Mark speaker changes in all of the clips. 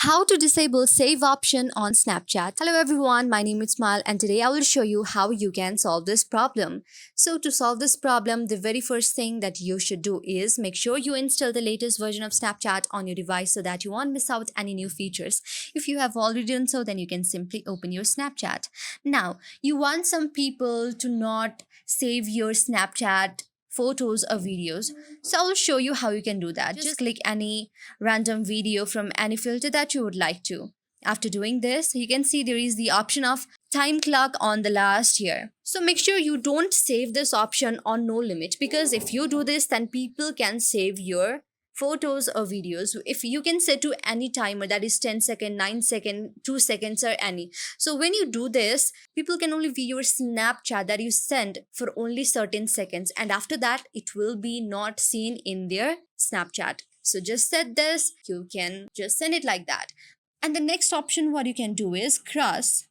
Speaker 1: How to disable save option on Snapchat. Hello everyone, my name is Smile and today I will show you how you can solve this problem. So to solve this problem, the very first thing that you should do is make sure you install the latest version of Snapchat on your device so that you won't miss out any new features. If you have already done so, then you can simply open your Snapchat. Now, you want some people to not save your Snapchat photos or videos. So I will show you how you can do that. Just click any random video from any filter that you would like to. After doing this, you can see there is the option of time clock on the last year. So make sure you don't save this option on no limit, because if you do this, then people can save your photos or videos. If you can set to any timer, that is 10 second, 9 second, 2 seconds, or any. So when you do this, people can only view your Snapchat that you send for only certain seconds, and after that it will be not seen in their Snapchat. So just set this, you can just send it like that. And the next option what you can do is cross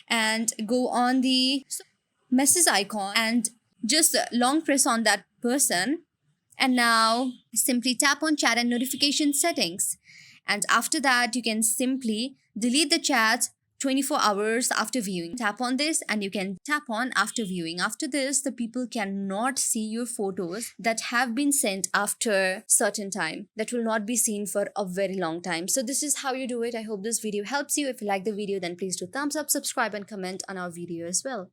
Speaker 1: and go on the message icon and just long press on that person, and now simply tap on chat and notification settings. And after that, you can simply delete the chat 24 hours after viewing. Tap on this and you can tap on after viewing. After this, the people cannot see your photos that have been sent after certain time. That will not be seen for a very long time. So this is how you do it. I hope this video helps you. If you like the video, then please do thumbs up, subscribe and comment on our video as well.